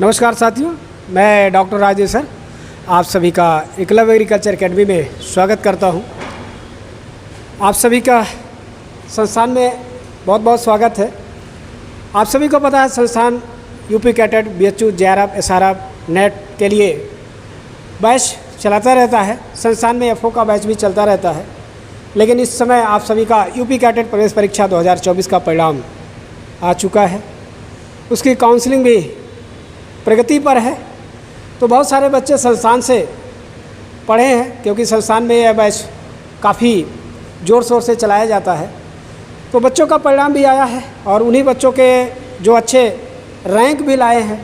नमस्कार साथियों, मैं डॉक्टर राजेश सर आप सभी का एकलव्य एग्रीकल्चर अकेडमी में स्वागत करता हूं। आप सभी का संस्थान में बहुत बहुत स्वागत है। आप सभी को पता है संस्थान UP CATET, BHU, JRF, SRF, net के लिए बैच चलाता रहता है। संस्थान में एफओ का बैच भी चलता रहता है। लेकिन इस समय आप सभी का यूपी कैटेट प्रवेश परीक्षा 2024 का परिणाम आ चुका है। उसकी काउंसलिंग भी प्रगति पर है। तो बहुत सारे बच्चे संस्थान से पढ़े हैं, क्योंकि संस्थान में यह बैच काफ़ी ज़ोर शोर से चलाया जाता है। तो बच्चों का परिणाम भी आया है और उन्हीं बच्चों के जो अच्छे रैंक भी लाए हैं,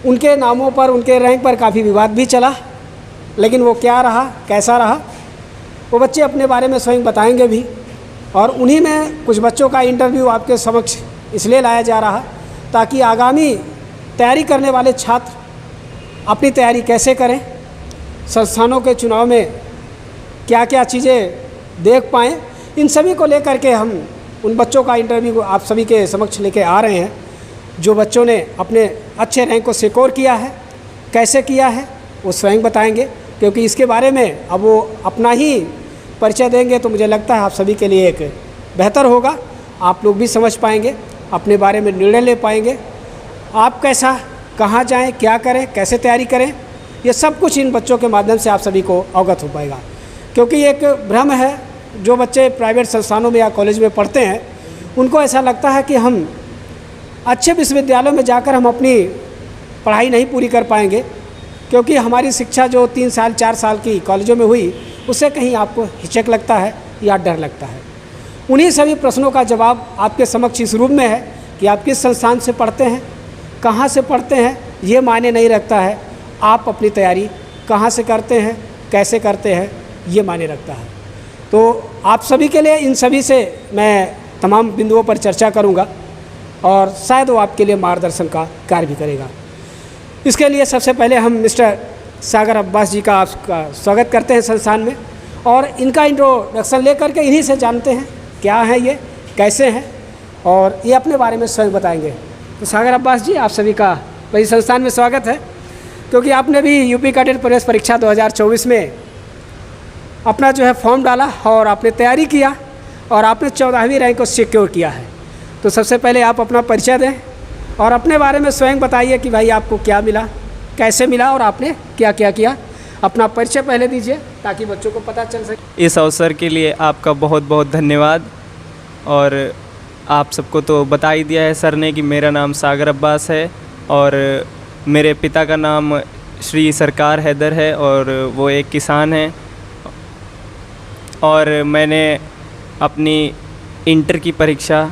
उनके नामों पर, उनके रैंक पर काफ़ी विवाद भी चला। लेकिन वो क्या रहा, कैसा रहा, वो बच्चे अपने बारे में स्वयं बताएंगे भी। और उन्हीं में कुछ बच्चों का इंटरव्यू आपके समक्ष इसलिए लाया जा रहा ताकि आगामी तैयारी करने वाले छात्र अपनी तैयारी कैसे करें, संस्थानों के चुनाव में क्या क्या चीज़ें देख पाएँ, इन सभी को लेकर के हम उन बच्चों का इंटरव्यू आप सभी के समक्ष लेके आ रहे हैं। जो बच्चों ने अपने अच्छे रैंक को सिक्योर किया है, कैसे किया है, वो स्वयं बताएंगे। क्योंकि इसके बारे में अब वो अपना ही परिचय देंगे तो मुझे लगता है आप सभी के लिए एक बेहतर होगा। आप लोग भी समझ पाएंगे, अपने बारे में निर्णय ले पाएंगे। आप कैसा, कहाँ जाएं, क्या करें, कैसे तैयारी करें, ये सब कुछ इन बच्चों के माध्यम से आप सभी को अवगत हो पाएगा। क्योंकि एक भ्रम है, जो बच्चे प्राइवेट संस्थानों में या कॉलेज में पढ़ते हैं, उनको ऐसा लगता है कि हम अच्छे विश्वविद्यालयों में जाकर हम अपनी पढ़ाई नहीं पूरी कर पाएंगे, क्योंकि हमारी शिक्षा जो 3 साल 4 साल की कॉलेजों में हुई, उससे कहीं आपको हिचक लगता है या डर लगता है। उन्हीं सभी प्रश्नों का जवाब आपके समक्ष इस रूप में है कि आप किस संस्थान से पढ़ते हैं, कहाँ से पढ़ते हैं, ये मायने नहीं रखता है। आप अपनी तैयारी कहाँ से करते हैं, कैसे करते हैं, ये मायने रखता है। तो आप सभी के लिए इन सभी से मैं तमाम बिंदुओं पर चर्चा करूँगा और शायद वो आपके लिए मार्गदर्शन का कार्य भी करेगा। इसके लिए सबसे पहले हम मिस्टर सागर अब्बास जी का आपका स्वागत करते हैं संस्थान में, और इनका इंट्रोडक्शन लेकर के इन्हीं से जानते हैं क्या है ये, कैसे हैं, और ये अपने बारे में स्वयं बताएंगे। तो सागर अब्बास जी, आप सभी का वही संस्थान में स्वागत है। क्योंकि आपने भी यूपी कैडेट प्रवेश परीक्षा 2024 में अपना जो है फॉर्म डाला और आपने तैयारी किया और आपने 14वीं रैंक को सिक्योर किया है। तो सबसे पहले आप अपना परिचय दें और अपने बारे में स्वयं बताइए कि भाई आपको क्या मिला, कैसे मिला और आपने क्या क्या किया। अपना परिचय पहले दीजिए ताकि बच्चों को पता चल सके। इस अवसर के लिए आपका बहुत बहुत धन्यवाद। और आप सबको तो बता ही दिया है सर ने कि मेरा नाम सागर अब्बास है और मेरे पिता का नाम श्री सरकार हैदर है और वो एक किसान हैं। और मैंने अपनी इंटर की परीक्षा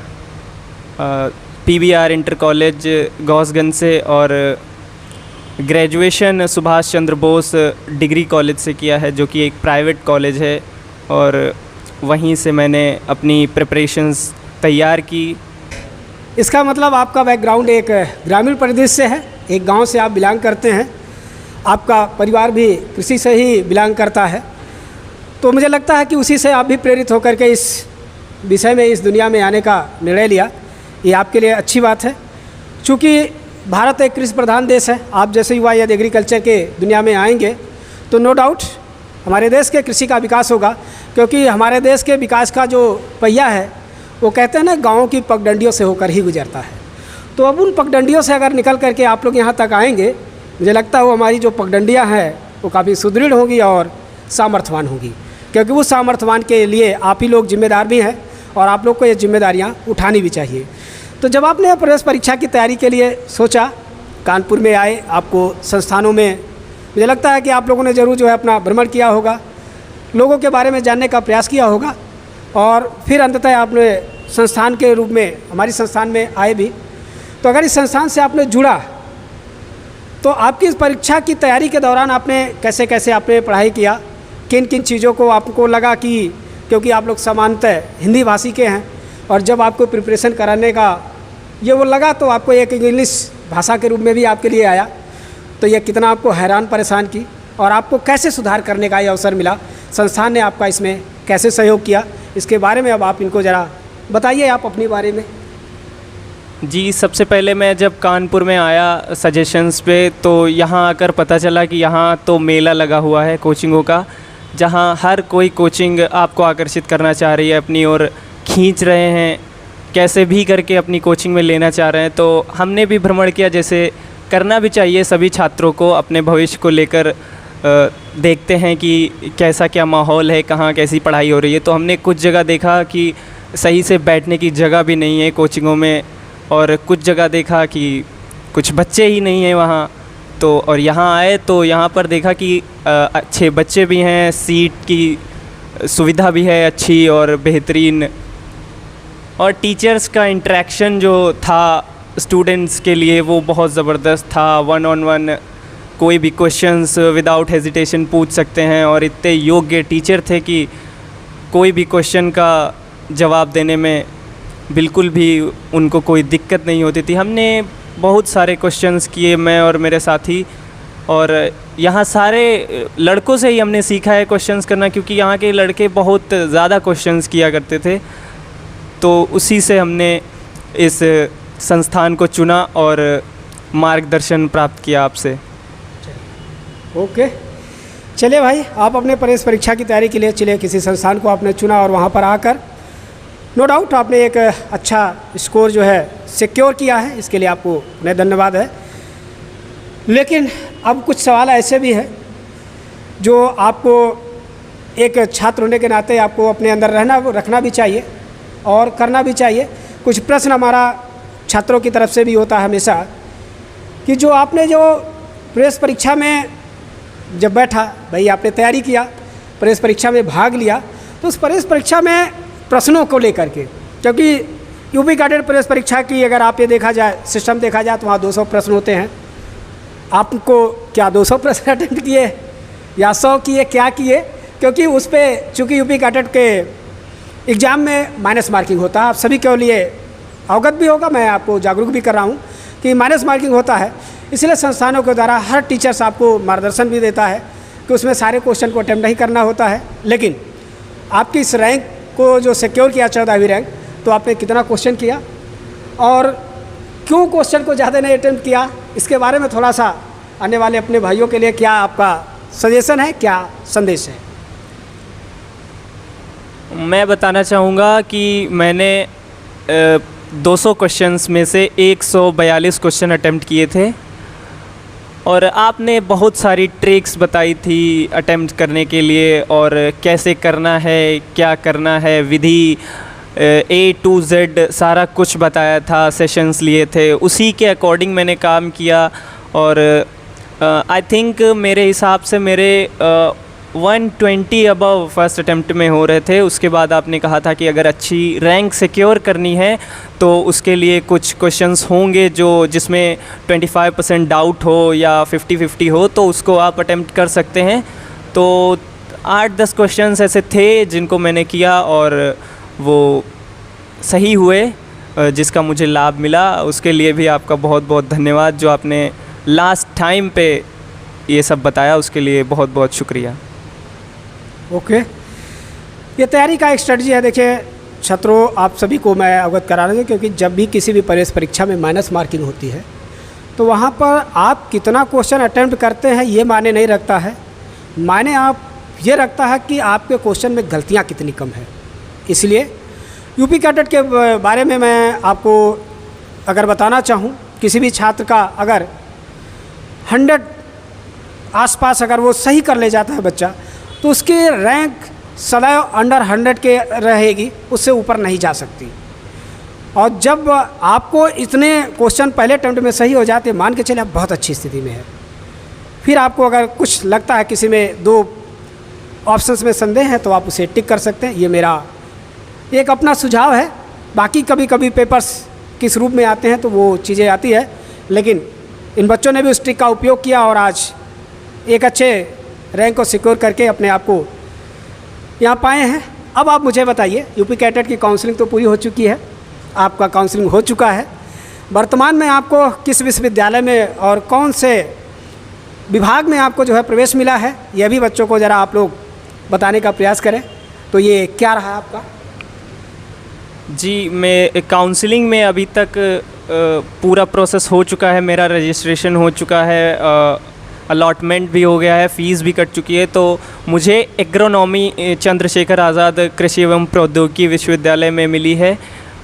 पीवीआर इंटर कॉलेज गौसगंज से और graduation Subhash Chandra Bose degree college से किया है, जो कि एक प्राइवेट कॉलेज है। और वहीं से मैंने अपनी प्रिपरेशंस तैयार की। इसका मतलब आपका बैकग्राउंड एक ग्रामीण परिदृश्य से है, एक गांव से आप बिलोंग करते हैं, आपका परिवार भी कृषि से ही बिलोंग करता है। तो मुझे लगता है कि उसी से आप भी प्रेरित होकर के इस विषय में, इस दुनिया में आने का निर्णय लिया। ये आपके लिए अच्छी बात है। चूँकि भारत एक कृषि प्रधान देश है, आप जैसे युवा यदि एग्रीकल्चर के दुनिया में आएंगे तो नो डाउट हमारे देश के कृषि का विकास होगा। क्योंकि हमारे देश के विकास का जो पहिया है, वो कहते हैं ना, गाँव की पगडंडियों से होकर ही गुजरता है। तो अब उन पगडंडियों से अगर निकल करके आप लोग यहाँ तक आएंगे, मुझे लगता है वो हमारी जो पगडंडियाँ हैं वो काफ़ी सुदृढ़ होंगी और सामर्थ्यवान होंगी। क्योंकि उस सामर्थ्यवान के लिए आप ही लोग जिम्मेदार भी हैं और आप लोग को ये जिम्मेदारियाँ उठानी भी चाहिए। तो जब आपने प्रवेश परीक्षा की तैयारी के लिए सोचा, कानपुर में आए, आपको संस्थानों में मुझे लगता है कि आप लोगों ने ज़रूर जो है अपना भ्रमण किया होगा, लोगों के बारे में जानने का प्रयास किया होगा, और फिर अंततः आपने संस्थान के रूप में हमारी संस्थान में आए भी। तो अगर इस संस्थान से आपने जुड़ा तो आपकी इस परीक्षा की तैयारी के दौरान आपने कैसे कैसे आपने पढ़ाई किया, किन किन चीज़ों को आपको लगा कि, क्योंकि आप लोग सामान्यतः हिंदी भाषी के हैं, और जब आपको प्रिपरेशन कराने का ये वो लगा तो आपको एक इंग्लिश भाषा के रूप में भी आपके लिए आया, तो ये कितना आपको हैरान परेशान की और आपको कैसे सुधार करने का ये अवसर मिला, संस्थान ने आपका इसमें कैसे सहयोग किया, इसके बारे में अब आप इनको ज़रा बताइए, आप अपने बारे में। जी, सबसे पहले मैं जब कानपुर में आया सजेशंस पे, तो यहाँ आकर पता चला कि यहाँ तो मेला लगा हुआ है कोचिंगों का, जहाँ हर कोई कोचिंग आपको आकर्षित करना चाह रही है, अपनी ओर खींच रहे हैं, कैसे भी करके अपनी कोचिंग में लेना चाह रहे हैं। तो हमने भी भ्रमण किया, जैसे करना भी चाहिए सभी छात्रों को, अपने भविष्य को लेकर देखते हैं कि कैसा क्या माहौल है, कहाँ कैसी पढ़ाई हो रही है। तो हमने कुछ जगह देखा कि सही से बैठने की जगह भी नहीं है कोचिंगों में, और कुछ जगह देखा कि कुछ बच्चे ही नहीं हैं वहाँ। तो और यहाँ आए तो यहाँ पर देखा कि अच्छे बच्चे भी हैं, सीट की सुविधा भी है अच्छी और बेहतरीन, और टीचर्स का इंटरेक्शन जो था स्टूडेंट्स के लिए वो बहुत ज़बरदस्त था। 1-on-1 कोई भी क्वेश्चंस विदाउट हेजिटेशन पूछ सकते हैं, और इतने योग्य टीचर थे कि कोई भी क्वेश्चन का जवाब देने में बिल्कुल भी उनको कोई दिक्कत नहीं होती थी। हमने बहुत सारे क्वेश्चंस किए, मैं और मेरे साथी, और यहाँ सारे लड़कों से ही हमने सीखा है क्वेश्चंस करना, क्योंकि यहाँ के लड़के बहुत ज़्यादा क्वेश्चंस किया करते थे। तो उसी से हमने इस संस्थान को चुना और मार्गदर्शन प्राप्त किया आपसे। ओके, चलिए भाई, आप अपने प्रवेश परीक्षा की तैयारी के लिए चलिए किसी संस्थान को आपने चुना, और वहाँ पर आकर नो डाउट आपने एक अच्छा स्कोर जो है सिक्योर किया है, इसके लिए आपको उन्हें धन्यवाद है। लेकिन अब कुछ सवाल ऐसे भी हैं जो आपको एक छात्र होने के नाते आपको अपने अंदर रखना भी चाहिए और करना भी चाहिए। कुछ प्रश्न हमारा छात्रों की तरफ से भी होता है हमेशा कि जो आपने जो प्रवेश परीक्षा में जब बैठा, भाई आपने तैयारी किया, प्रवेश परीक्षा में भाग लिया, तो उस प्रवेश परीक्षा में प्रश्नों को लेकर के, क्योंकि यूपी कैडेट प्रवेश परीक्षा की अगर आप ये देखा जाए, सिस्टम देखा जाए, तो वहाँ 200 प्रश्न होते हैं। आपको क्या 200 प्रश्न अटेम्प्ट किए या 100 किए, क्या किए? क्योंकि उस पर चूँकि यूपी कैडेट के एग्ज़ाम में माइनस मार्किंग होता है। आप सभी के लिए अवगत भी होगा, मैं आपको जागरूक भी कर रहा हूँ कि माइनस मार्किंग होता है। इसलिए संस्थानों के द्वारा हर टीचर्स आपको मार्गदर्शन भी देता है कि उसमें सारे क्वेश्चन को अटेम्प्ट नहीं करना होता है। लेकिन आपकी इस रैंक को जो सिक्योर किया 14वीं रैंक, तो आपने कितना क्वेश्चन किया और क्यों क्वेश्चन को ज़्यादा नहीं अटेम्प्ट किया, इसके बारे में थोड़ा सा आने वाले अपने भाइयों के लिए क्या आपका सजेशन है, क्या संदेश है? मैं बताना चाहूँगा कि मैंने 200 क्वेश्चंस में से 142 क्वेश्चन अटेम्प्ट किए थे, और आपने बहुत सारी ट्रिक्स बताई थी अटेम्प्ट करने के लिए, और कैसे करना है, क्या करना है, विधि A to Z सारा कुछ बताया था, सेशंस लिए थे, उसी के अकॉर्डिंग मैंने काम किया। और आई थिंक मेरे हिसाब से मेरे 120 अबव फर्स्ट अटेम्प्ट में हो रहे थे। उसके बाद आपने कहा था कि अगर अच्छी रैंक सिक्योर करनी है तो उसके लिए कुछ क्वेश्चंस होंगे जो जिसमें 25% डाउट हो या 50-50 हो, तो उसको आप अटेम्प्ट कर सकते हैं। तो 8-10 क्वेश्चंस ऐसे थे जिनको मैंने किया और वो सही हुए, जिसका मुझे लाभ मिला। उसके लिए भी आपका बहुत बहुत धन्यवाद, जो आपने लास्ट टाइम पे ये सब बताया, उसके लिए बहुत बहुत शुक्रिया। ओके, ये तैयारी का एक स्ट्रेटजी है। देखिए छात्रों, आप सभी को मैं अवगत करा रहा हूँ, क्योंकि जब भी किसी भी प्रवेश परीक्षा में माइनस मार्किंग होती है तो वहाँ पर आप कितना क्वेश्चन अटेम्प्ट करते हैं ये मायने नहीं रखता है, मायने आप ये रखता है कि आपके क्वेश्चन में गलतियाँ कितनी कम है। इसलिए यूपी कैडेट के बारे में मैं आपको अगर बताना चाहूँ, किसी भी छात्र का अगर 100 आसपास अगर वो सही कर ले जाता है बच्चा, तो उसकी रैंक सदैव अंडर 100 के रहेगी, उससे ऊपर नहीं जा सकती। और जब आपको इतने क्वेश्चन पहले अटेम्प्ट में सही हो जाते, मान के चले आप बहुत अच्छी स्थिति में है। फिर आपको अगर कुछ लगता है किसी में 2 ऑप्शंस में संदेह है तो आप उसे टिक कर सकते हैं। ये मेरा एक अपना सुझाव है। बाकी कभी कभी पेपर्स किस रूप में आते हैं तो वो चीज़ें आती है, लेकिन इन बच्चों ने भी उस ट्रिक का उपयोग किया और आज एक अच्छे रैंक को सिक्योर करके अपने आप को यहाँ पाए हैं। अब आप मुझे बताइए, यूपी कैडेट की काउंसलिंग तो पूरी हो चुकी है, आपका काउंसलिंग हो चुका है। वर्तमान में आपको किस विश्वविद्यालय में और कौन से विभाग में आपको जो है प्रवेश मिला है, यह भी बच्चों को ज़रा आप लोग बताने का प्रयास करें। तो ये क्या रहा आपका? जी, मैं काउंसलिंग में अभी तक पूरा प्रोसेस हो चुका है, मेरा रजिस्ट्रेशन हो चुका है, अलॉटमेंट भी हो गया है, फ़ीस भी कट चुकी है। तो मुझे एग्रोनॉमी चंद्रशेखर आज़ाद कृषि एवं प्रौद्योगिकी विश्वविद्यालय में मिली है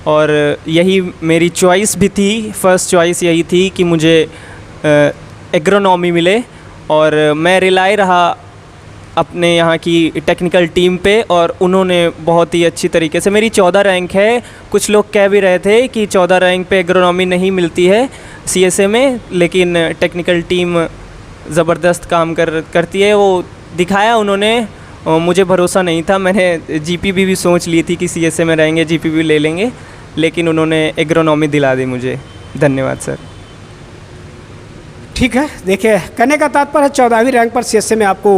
और यही मेरी चॉइस भी थी, फ़र्स्ट चॉइस यही थी कि मुझे एग्रोनॉमी मिले। और मैं रिलाय रहा अपने यहाँ की टेक्निकल टीम पे और उन्होंने बहुत ही अच्छी तरीके से, मेरी 14 रैंक है, कुछ लोग कह भी रहे थे कि 14 रैंक पे एग्रोनॉमी नहीं मिलती है सीएसए में, लेकिन टेक्निकल टीम ज़बरदस्त काम करती है, वो दिखाया उन्होंने। मुझे भरोसा नहीं था, मैंने जीपीबी भी सोच ली थी कि सीएसए में रहेंगे जीपीबी ले लेंगे, लेकिन उन्होंने एग्रोनॉमी दिला दी मुझे। धन्यवाद सर। ठीक है, देखिए कहने का तात्पर्य 14वीं रैंक पर सीएसए में आपको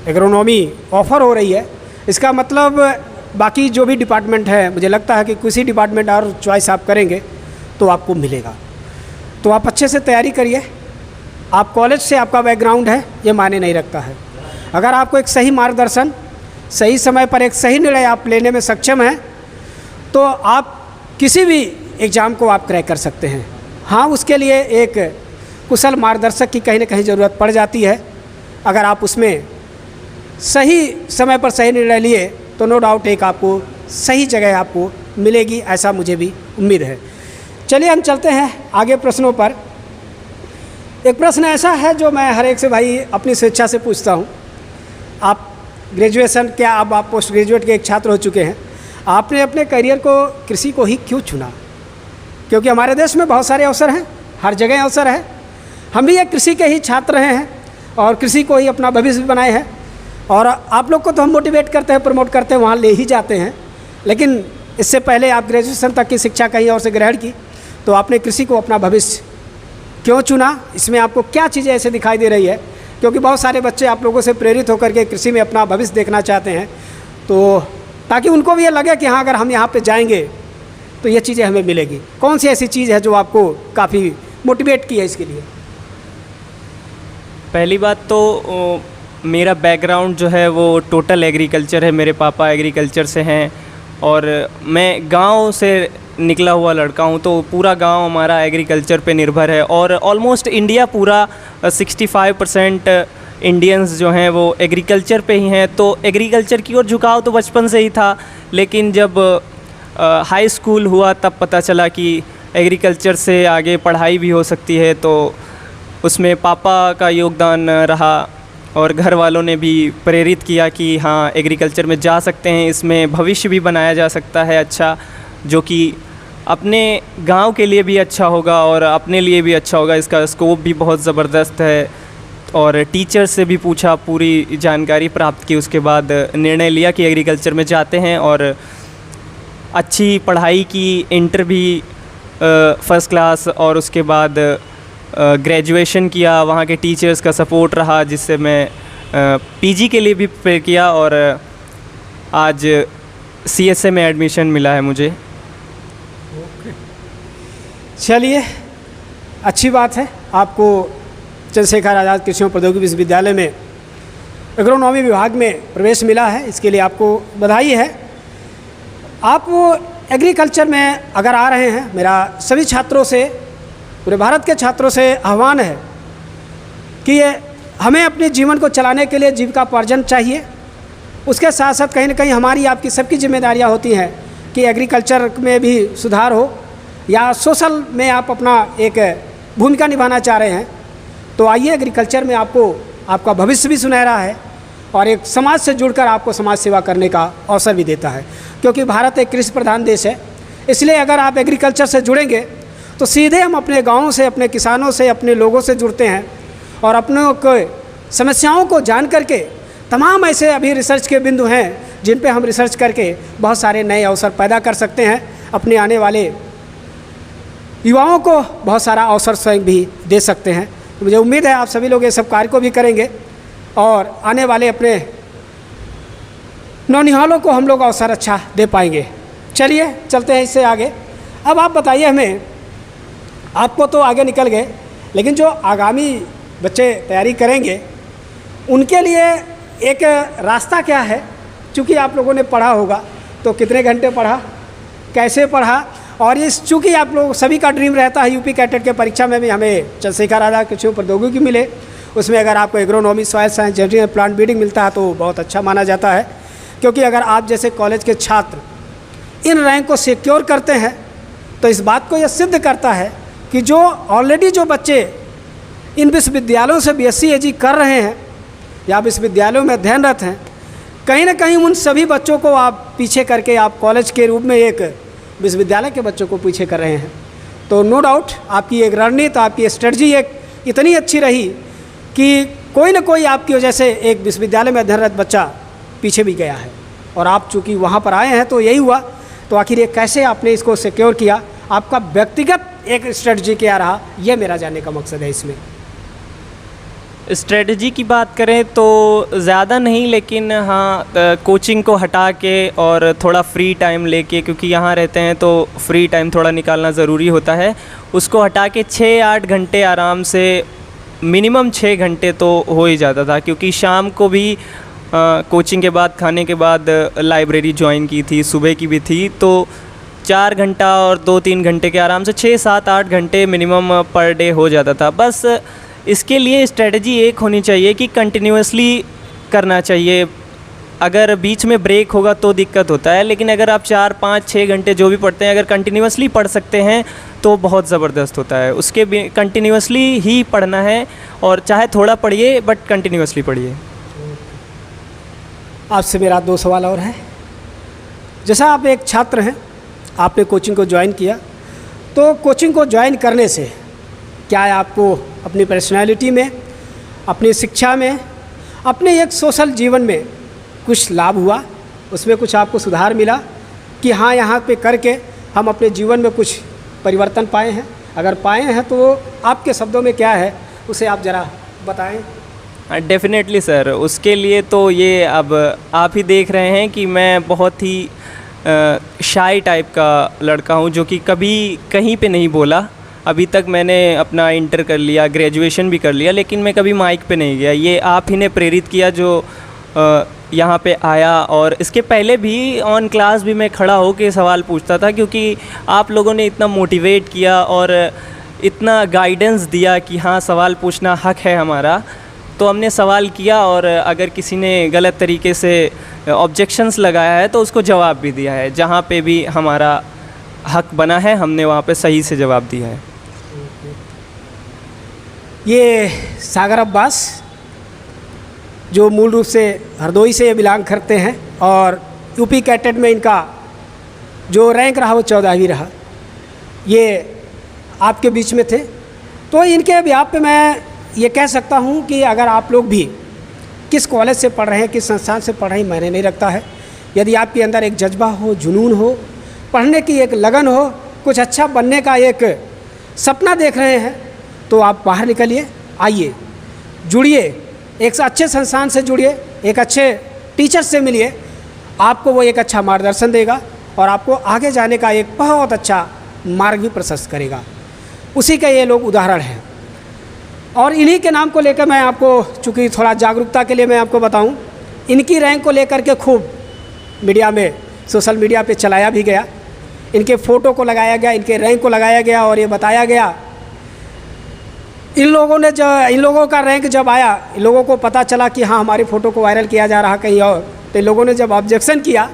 एग्रोनॉमी ऑफ़र हो रही है। इसका मतलब बाकी जो भी डिपार्टमेंट है, मुझे लगता है कि किसी डिपार्टमेंट और चॉइस आप करेंगे तो आपको मिलेगा। तो आप अच्छे से तैयारी करिए। आप कॉलेज से आपका बैकग्राउंड है ये मायने नहीं रखता है। अगर आपको एक सही मार्गदर्शन, सही समय पर एक सही निर्णय आप लेने में सक्षम हैं तो आप किसी भी एग्ज़ाम को आप क्रैक कर सकते हैं। हाँ, उसके लिए एक कुशल मार्गदर्शक की कहीं ना कहीं ज़रूरत पड़ जाती है। अगर आप उसमें सही समय पर सही निर्णय लिए तो नो डाउट एक आपको सही जगह आपको मिलेगी, ऐसा मुझे भी उम्मीद है। चलिए हम चलते हैं आगे प्रश्नों पर। एक प्रश्न ऐसा है जो मैं हर एक से भाई अपनी स्वेच्छा से पूछता हूँ। आप ग्रेजुएशन, क्या अब आप पोस्ट ग्रेजुएट के एक छात्र हो चुके हैं, आपने अपने करियर को कृषि को ही क्यों चुना? क्योंकि हमारे देश में बहुत सारे अवसर हैं, हर जगह अवसर है। हम भी एक कृषि के ही छात्र रहे हैं और कृषि को ही अपना भविष्य बनाए हैं। और आप लोग को तो हम मोटिवेट करते हैं, प्रमोट करते हैं, वहाँ ले ही जाते हैं। लेकिन इससे पहले आप ग्रेजुएशन तक की शिक्षा कहीं और से ग्रहण की, तो आपने कृषि को अपना भविष्य क्यों चुना? इसमें आपको क्या चीज़ें ऐसे दिखाई दे रही है? क्योंकि बहुत सारे बच्चे आप लोगों से प्रेरित होकर के कृषि में अपना भविष्य देखना चाहते हैं, तो ताकि उनको भी ये लगे कि हाँ, अगर हम यहाँ पे जाएंगे तो ये चीज़ें हमें मिलेगी। कौन सी ऐसी चीज़ है जो आपको काफ़ी मोटिवेट की है इसके लिए? पहली बात तो मेरा बैकग्राउंड जो है वो टोटल एग्रीकल्चर है। मेरे पापा एग्रीकल्चर से हैं और मैं गांव से निकला हुआ लड़का हूं, तो पूरा गांव हमारा एग्रीकल्चर पे निर्भर है। और ऑलमोस्ट इंडिया पूरा 65% इंडियंस जो हैं वो एग्रीकल्चर पे ही हैं। तो एग्रीकल्चर की ओर झुकाव तो बचपन से ही था, लेकिन जब हाई स्कूल हुआ तब पता चला कि एग्रीकल्चर से आगे पढ़ाई भी हो सकती है। तो उसमें पापा का योगदान रहा और घर वालों ने भी प्रेरित किया कि हाँ, एग्रीकल्चर में जा सकते हैं, इसमें भविष्य भी बनाया जा सकता है अच्छा, जो कि अपने गांव के लिए भी अच्छा होगा और अपने लिए भी अच्छा होगा। इसका स्कोप भी बहुत ज़बरदस्त है। और टीचर से भी पूछा, पूरी जानकारी प्राप्त की, उसके बाद निर्णय लिया कि एग्रीकल्चर में जाते हैं। और अच्छी पढ़ाई की, इंटर भी फर्स्ट क्लास, और उसके बाद ग्रेजुएशन किया। वहाँ के टीचर्स का सपोर्ट रहा, जिससे मैं पीजी के लिए भी प्रिपेयर किया और आज सीएसए में एडमिशन मिला है मुझे। चलिए, अच्छी बात है। आपको चंद्रशेखर आज़ाद कृषि एवं प्रौद्योगिकी विश्वविद्यालय में एग्रोनॉमी विभाग में प्रवेश मिला है, इसके लिए आपको बधाई है। आप वो एग्रीकल्चर में अगर आ रहे हैं, मेरा सभी छात्रों से, पूरे भारत के छात्रों से आह्वान है कि ये हमें अपने जीवन को चलाने के लिए जीविकापार्जन चाहिए। उसके साथ साथ कहीं ना कहीं हमारी आपकी सबकी जिम्मेदारियां होती हैं कि एग्रीकल्चर में भी सुधार हो, या सोशल में आप अपना एक भूमिका निभाना चाह रहे हैं तो आइए, एग्रीकल्चर में आपको आपका भविष्य भी सुनहरा है और एक समाज से जुड़कर आपको समाज सेवा करने का अवसर भी देता है। क्योंकि भारत एक कृषि प्रधान देश है, इसलिए अगर आप एग्रीकल्चर से जुड़ेंगे तो सीधे हम अपने गाँव से, अपने किसानों से, अपने लोगों से जुड़ते हैं और अपनों को समस्याओं को जान करके, तमाम ऐसे अभी रिसर्च के बिंदु हैं जिन पे हम रिसर्च करके बहुत सारे नए अवसर पैदा कर सकते हैं। अपने आने वाले युवाओं को बहुत सारा अवसर स्वयं भी दे सकते हैं। तो मुझे उम्मीद है आप सभी लोग ये सब कार्य को भी करेंगे और आने वाले अपने नौनिहालों को हम लोग अवसर अच्छा दे पाएंगे। चलिए चलते हैं इससे आगे। अब आप बताइए हमें, आपको तो आगे निकल गए, लेकिन जो आगामी बच्चे तैयारी करेंगे उनके लिए एक रास्ता क्या है? चूँकि आप लोगों ने पढ़ा होगा, तो कितने घंटे पढ़ा? कैसे पढ़ा। और ये चूँकि आप लोग सभी का ड्रीम रहता है यूपी कैटेट के परीक्षा में भी हमें चंद्रशेखर राधा कृषि प्रौद्योगिकी मिले, उसमें अगर आपको agronomy, soil science, genetic plant breeding मिलता है तो बहुत अच्छा माना जाता है। क्योंकि अगर आप जैसे कॉलेज के छात्र इन रैंक को सिक्योर करते हैं तो इस बात को यह सिद्ध करता है कि जो ऑलरेडी जो बच्चे इन विश्वविद्यालयों से BSc AG कर रहे हैं या विश्वविद्यालयों में अध्ययनरत हैं, कहीं ना कहीं उन सभी बच्चों को आप पीछे करके आप कॉलेज के रूप में एक विश्वविद्यालय के बच्चों को पीछे कर रहे हैं। तो नो डाउट आपकी एक रणनीति, आपकी स्ट्रेटजी एक इतनी अच्छी रही कि कोई ना कोई आपकी वजह से एक विश्वविद्यालय में अध्ययनरत बच्चा पीछे भी गया है और आप चूँकि वहाँ पर आए हैं तो यही हुआ। तो आखिर ये कैसे आपने इसको सिक्योर किया, आपका व्यक्तिगत एक स्ट्रेटजी क्या रहा, ये मेरा जानने का मकसद है इसमें। स्ट्रेटजी की बात करें तो ज़्यादा नहीं, लेकिन हाँ कोचिंग को हटा के और थोड़ा फ्री टाइम लेके, क्योंकि यहाँ रहते हैं तो फ्री टाइम थोड़ा निकालना ज़रूरी होता है, उसको हटा के 6-8 घंटे आराम से, मिनिमम 6 घंटे तो हो ही जाता था। क्योंकि शाम को भी कोचिंग के बाद, खाने के बाद लाइब्रेरी ज्वाइन की थी, सुबह की भी थी, तो 4 घंटा और 2-3 घंटे के आराम से 6-7-8 घंटे मिनिमम पर डे हो जाता था। बस इसके लिए स्ट्रेटजी एक होनी चाहिए कि कंटिन्यूअसली करना चाहिए। अगर बीच में ब्रेक होगा तो दिक्कत होता है, लेकिन अगर आप 4-5-6 घंटे जो भी पढ़ते हैं अगर कंटिन्यूअसली पढ़ सकते हैं तो बहुत ज़बरदस्त होता है। उसके भी कंटिन्यूअसली ही पढ़ना है, और चाहे थोड़ा पढ़िए बट कंटिन्यूअसली पढ़िए। आपसे मेरा 2 सवाल और हैं। जैसा आप एक छात्र हैं, आपने कोचिंग को ज्वाइन किया, तो कोचिंग को ज्वाइन करने से क्या आपको अपनी पर्सनैलिटी में, अपनी शिक्षा में, अपने एक सोशल जीवन में कुछ लाभ हुआ, उसमें कुछ आपको सुधार मिला कि हाँ यहाँ पे करके हम अपने जीवन में कुछ परिवर्तन पाए हैं? अगर पाए हैं तो वो आपके शब्दों में क्या है, उसे आप ज़रा बताएं। डेफिनेटली सर, उसके लिए तो ये अब आप ही देख रहे हैं कि मैं बहुत ही शाई टाइप का लड़का हूँ, जो कि कभी कहीं पे नहीं बोला। अभी तक मैंने अपना इंटर कर लिया, ग्रेजुएशन भी कर लिया, लेकिन मैं कभी माइक पे नहीं गया। ये आप ही ने प्रेरित किया जो यहाँ पे आया, और इसके पहले भी ऑन क्लास भी मैं खड़ा होकर सवाल पूछता था, क्योंकि आप लोगों ने इतना मोटिवेट किया और इतना गाइडेंस दिया कि हाँ सवाल पूछना हक है हमारा। तो हमने सवाल किया, और अगर किसी ने गलत तरीके से ऑब्जेक्शंस लगाया है तो उसको जवाब भी दिया है। जहाँ पे भी हमारा हक बना है हमने वहाँ पे सही से जवाब दिया है। ये सागर अब्बास जो मूल रूप से हरदोई से बिलोंग करते हैं, और यूपी कैटेट में इनका जो रैंक रहा वो 14वीं रहा, ये आपके बीच में थे। तो इनके ब्याह पे मैं ये कह सकता हूँ कि अगर आप लोग भी किस कॉलेज से पढ़ रहे हैं, किस संस्थान से पढ़ रहे हैं, मायने नहीं रखता है। यदि आपके अंदर एक जज्बा हो, जुनून हो, पढ़ने की एक लगन हो, कुछ अच्छा बनने का एक सपना देख रहे हैं, तो आप बाहर निकलिए, आइए, जुड़िए, एक अच्छे संस्थान से जुड़िए, एक अच्छे टीचर से मिलिए। आपको वो एक अच्छा मार्गदर्शन देगा और आपको आगे जाने का एक बहुत अच्छा मार्ग भी प्रशस्त करेगा। उसी का ये लोग उदाहरण हैं। और इन्हीं के नाम को लेकर मैं आपको, चूँकि थोड़ा जागरूकता के लिए मैं आपको बताऊं, इनकी रैंक को लेकर के खूब मीडिया में, सोशल मीडिया पे चलाया भी गया। इनके फ़ोटो को लगाया गया, इनके रैंक को लगाया गया, और ये बताया गया। इन लोगों का रैंक जब आया, इन लोगों को पता चला कि हाँ हमारी फ़ोटो को वायरल किया जा रहा कहीं और, तो इन लोगों ने जब ऑब्जेक्शन किया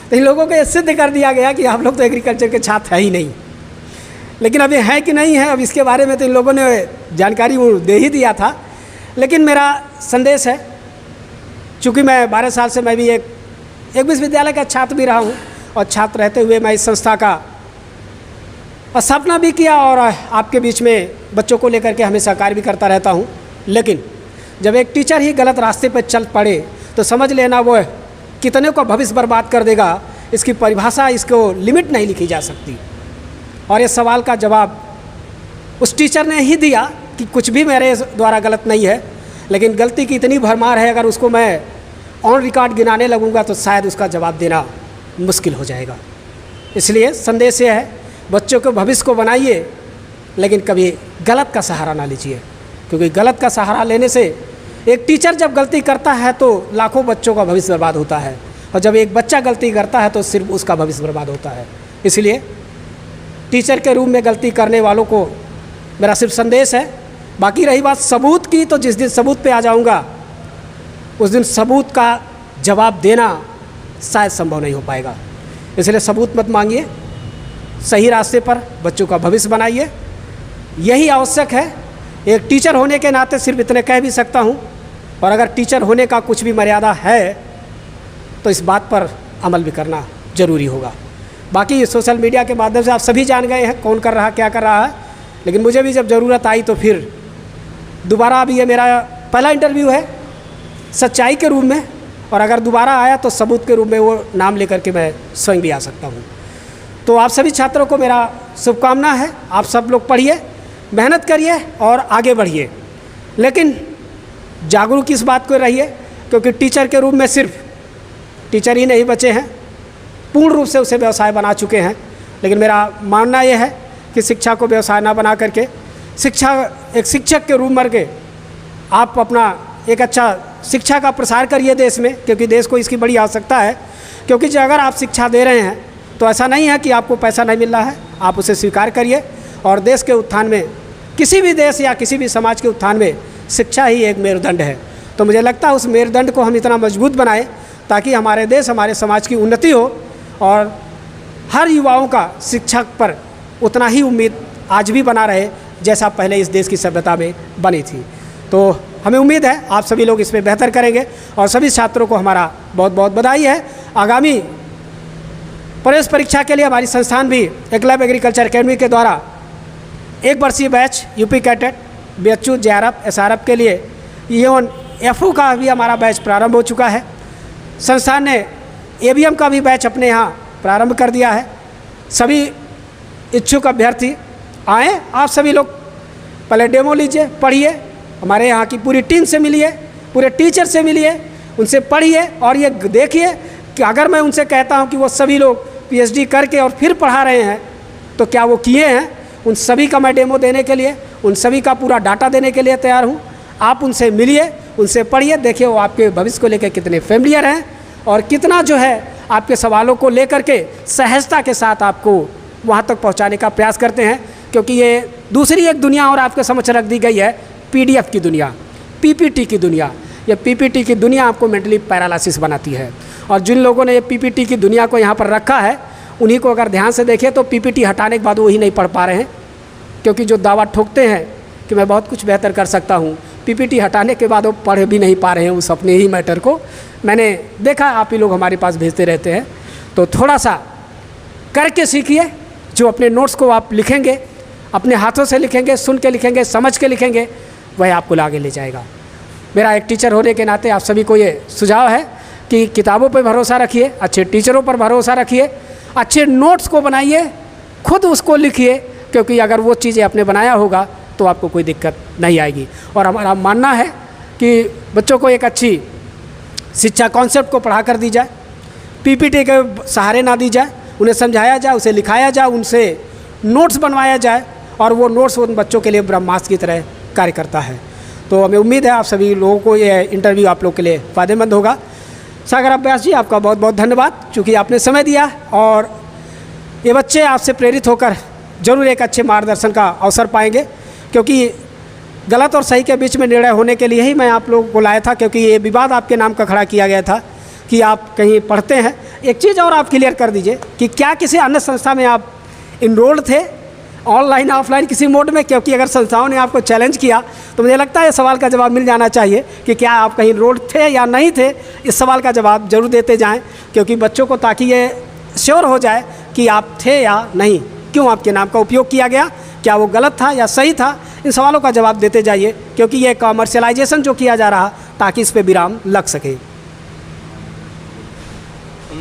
तो इन लोगों को ये सिद्ध कर दिया गया कि आप लोग तो एग्रीकल्चर के छात्र हैं ही नहीं। लेकिन अब ये है कि नहीं है, अब इसके बारे में तो इन लोगों ने जानकारी वो दे ही दिया था। लेकिन मेरा संदेश है, चूँकि मैं 12 साल से मैं भी एक विश्वविद्यालय का छात्र भी रहा हूँ, और छात्र रहते हुए मैं इस संस्था का स्थापना भी किया, और आपके बीच में बच्चों को लेकर के हमेशा कार्य भी करता रहता हूँ। लेकिन जब एक टीचर ही गलत रास्ते पर चल पड़े तो समझ लेना वो कितने को भविष्य बर्बाद कर देगा, इसकी परिभाषा, इसको लिमिट नहीं लिखी जा सकती। और ये सवाल का जवाब उस टीचर ने ही दिया कि कुछ भी मेरे द्वारा गलत नहीं है, लेकिन गलती की इतनी भरमार है, अगर उसको मैं ऑन रिकॉर्ड गिनाने लगूंगा तो शायद उसका जवाब देना मुश्किल हो जाएगा। इसलिए संदेश ये है, बच्चों के भविष्य को बनाइए, लेकिन कभी गलत का सहारा ना लीजिए, क्योंकि गलत का सहारा लेने से, एक टीचर जब गलती करता है तो लाखों बच्चों का भविष्य बर्बाद होता है, और जब एक बच्चा गलती करता है तो सिर्फ उसका भविष्य बर्बाद होता है। इसलिए टीचर के रूप में गलती करने वालों को मेरा सिर्फ संदेश है। बाकी रही बात सबूत की, तो जिस दिन सबूत पे आ जाऊंगा उस दिन सबूत का जवाब देना शायद संभव नहीं हो पाएगा। इसलिए सबूत मत मांगिए, सही रास्ते पर बच्चों का भविष्य बनाइए, यही आवश्यक है। एक टीचर होने के नाते सिर्फ इतने कह भी सकता हूँ, और अगर टीचर होने का कुछ भी मर्यादा है तो इस बात पर अमल भी करना ज़रूरी होगा। बाकी सोशल मीडिया के माध्यम से आप सभी जान गए हैं कौन कर रहा क्या कर रहा है, लेकिन मुझे भी जब ज़रूरत आई तो फिर दोबारा, अभी ये मेरा पहला इंटरव्यू है सच्चाई के रूप में, और अगर दोबारा आया तो सबूत के रूप में वो नाम लेकर के मैं स्वयं भी आ सकता हूँ। तो आप सभी छात्रों को मेरा शुभकामना है, आप सब लोग पढ़िए, मेहनत करिए और आगे बढ़िए, लेकिन जागरूक इस बात को रहिए, क्योंकि टीचर के रूप में सिर्फ टीचर ही नहीं बचे हैं, पूर्ण रूप से उसे व्यवसाय बना चुके हैं। लेकिन मेरा मानना यह है कि शिक्षा को व्यवसाय ना बना करके एक शिक्षक के रूप में के आप अपना एक अच्छा शिक्षा का प्रसार करिए देश में, क्योंकि देश को इसकी बड़ी आवश्यकता है। क्योंकि जो अगर आप शिक्षा दे रहे हैं तो ऐसा नहीं है कि आपको पैसा नहीं मिल रहा है, आप उसे स्वीकार करिए। और देश के उत्थान में, किसी भी देश या किसी भी समाज के उत्थान में शिक्षा ही एक मेरुदंड है। तो मुझे लगता है उस मेरुदंड को हम इतना मजबूत बनाएं ताकि हमारे देश, हमारे समाज की उन्नति हो, और हर युवाओं का शिक्षक पर उतना ही उम्मीद आज भी बना रहे जैसा पहले इस देश की सभ्यता में बनी थी। तो हमें उम्मीद है आप सभी लोग इसमें बेहतर करेंगे, और सभी छात्रों को हमारा बहुत बहुत बधाई है। आगामी प्रवेश परीक्षा के लिए हमारी संस्थान भी एकलव्य एग्रीकल्चर अकेडमी के द्वारा 1 वर्षीय batch UP cadet, BHU, JRF, SRF के लिए EON FO का भी हमारा बैच प्रारंभ हो चुका है। संस्थान ने ABM का भी बैच अपने यहाँ प्रारंभ कर दिया है। सभी इच्छुक अभ्यर्थी आएँ, आप सभी लोग पहले डेमो लीजिए, पढ़िए, हमारे यहाँ की पूरी टीम से मिलिए, पूरे टीचर से मिलिए, उनसे पढ़िए, और ये देखिए कि अगर मैं उनसे कहता हूँ कि वो सभी लोग PhD करके और फिर पढ़ा रहे हैं तो क्या वो किए हैं। उन सभी का मैं डेमो देने के लिए, उन सभी का पूरा डाटा देने के लिए तैयार हूँ। आप उनसे मिलिए, उनसे पढ़िए, देखिए वो आपके भविष्य को लेकर कितने फेमिलियर हैं, और कितना जो है आपके सवालों को लेकर के सहजता के साथ आपको वहाँ तक पहुँचाने का प्रयास करते हैं। क्योंकि ये दूसरी एक दुनिया और आपके समक्ष रख दी गई है, PDF की दुनिया, PPT की दुनिया। ये PPT की दुनिया आपको मेंटली पैरालिसिस बनाती है, और जिन लोगों ने ये PPT की दुनिया को यहाँ पर रखा है उन्हीं को अगर ध्यान से देखें तो PPT हटाने के बाद वही नहीं पढ़ पा रहे हैं। क्योंकि जो दावा ठोकते हैं कि मैं बहुत कुछ बेहतर कर सकता हूँ, PPT हटाने के बाद वो पढ़ भी नहीं पा रहे हैं उस अपने ही मैटर को। मैंने देखा, आप ही लोग हमारे पास भेजते रहते हैं। तो थोड़ा सा करके सीखिए, जो अपने नोट्स को आप लिखेंगे, अपने हाथों से लिखेंगे, सुन के लिखेंगे, समझ के लिखेंगे, वह आपको आगे ले जाएगा। मेरा एक टीचर होने के नाते आप सभी को ये सुझाव है कि किताबों पर भरोसा रखिए, अच्छे टीचरों पर भरोसा रखिए, अच्छे नोट्स को बनाइए, खुद उसको लिखिए, क्योंकि अगर वो चीज़ें आपने बनाया होगा तो आपको कोई दिक्कत नहीं आएगी। और हमारा मानना है कि बच्चों को एक अच्छी शिक्षा कॉन्सेप्ट को पढ़ा कर दी जाए, PPT के सहारे ना दी जाए, उन्हें समझाया जाए, उसे लिखाया जाए, उनसे नोट्स बनवाया जाए, और वो नोट्स उन बच्चों के लिए ब्रह्मास्त्र की तरह कार्य करता है। तो हमें उम्मीद है आप सभी लोगों को ये इंटरव्यू आप लोग के लिए फ़ायदेमंद होगा। सागर अब्बास जी, आपका बहुत बहुत धन्यवाद, चूँकि आपने समय दिया, और ये बच्चे आपसे प्रेरित होकर ज़रूर एक अच्छे मार्गदर्शन का अवसर पाएंगे। क्योंकि गलत और सही के बीच में निर्णय होने के लिए ही मैं आप लोगों को लाया था, क्योंकि ये विवाद आपके नाम का खड़ा किया गया था कि आप कहीं पढ़ते हैं। एक चीज़ और आप क्लियर कर दीजिए कि क्या किसी अन्य संस्था में आप इनरोल्ड थे, ऑनलाइन ऑफलाइन किसी मोड में? क्योंकि अगर संस्थाओं ने आपको चैलेंज किया तो मुझे लगता है इस सवाल का जवाब मिल जाना चाहिए कि क्या आप कहीं इनरोल्ड थे या नहीं थे। इस सवाल का जवाब जरूर देते जाएं, क्योंकि बच्चों को, ताकि ये श्योर हो जाए कि आप थे या नहीं, क्यों आपके नाम का उपयोग किया गया, क्या वो गलत था या सही था। इन सवालों का जवाब देते जाइए, क्योंकि ये कॉमर्शियलाइजेशन जो किया जा रहा, ताकि इस पर विराम लग सके।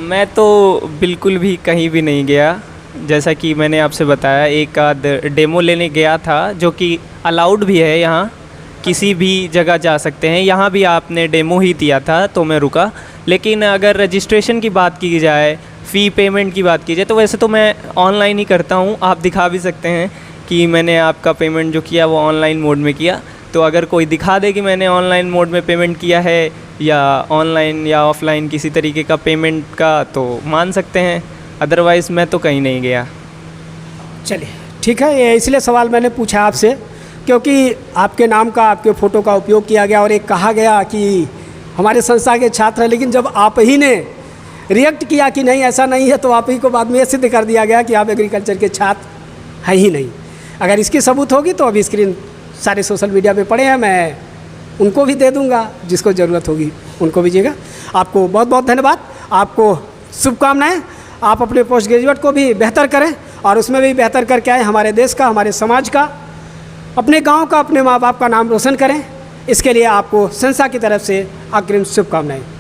मैं तो बिल्कुल भी कहीं भी नहीं गया। जैसा कि मैंने आपसे बताया, एक आध डेमो लेने गया था, जो कि अलाउड भी है, यहाँ किसी भी जगह जा सकते हैं। यहाँ भी आपने डेमो ही दिया था तो मैं रुका। लेकिन अगर रजिस्ट्रेशन की बात की जाए, फ़ी पेमेंट की बात की जाए, तो वैसे तो मैं ऑनलाइन ही करता हूँ। आप दिखा भी सकते हैं कि मैंने आपका पेमेंट जो किया वो ऑनलाइन मोड में किया। तो अगर कोई दिखा दे कि मैंने ऑनलाइन मोड में पेमेंट किया है, या ऑनलाइन या ऑफ़लाइन किसी तरीके का पेमेंट का, तो मान सकते हैं। अदरवाइज़ मैं तो कहीं नहीं गया। चलिए ठीक है, ये इसलिए सवाल मैंने पूछा आपसे क्योंकि आपके नाम का, आपके फ़ोटो का उपयोग किया गया और एक कहा गया कि हमारे संस्था के छात्र हैं, लेकिन जब आप ही ने रिएक्ट किया कि नहीं ऐसा नहीं है, तो आप ही को बाद में ये सिद्ध कर दिया गया कि आप एग्रीकल्चर के छात्र हैं ही नहीं। अगर इसकी सबूत होगी तो अभी स्क्रीन सारे सोशल मीडिया पे पड़े हैं, मैं उनको भी दे दूंगा, जिसको ज़रूरत होगी उनको दीजिएगा। आपको बहुत बहुत धन्यवाद, आपको शुभकामनाएं। आप अपने पोस्ट ग्रेजुएट को भी बेहतर करें और उसमें भी बेहतर करके आए, हमारे देश का, हमारे समाज का, अपने गांव का, अपने माँ बाप का नाम रोशन करें। इसके लिए आपको संस्था की तरफ से अग्रिम शुभकामनाएं।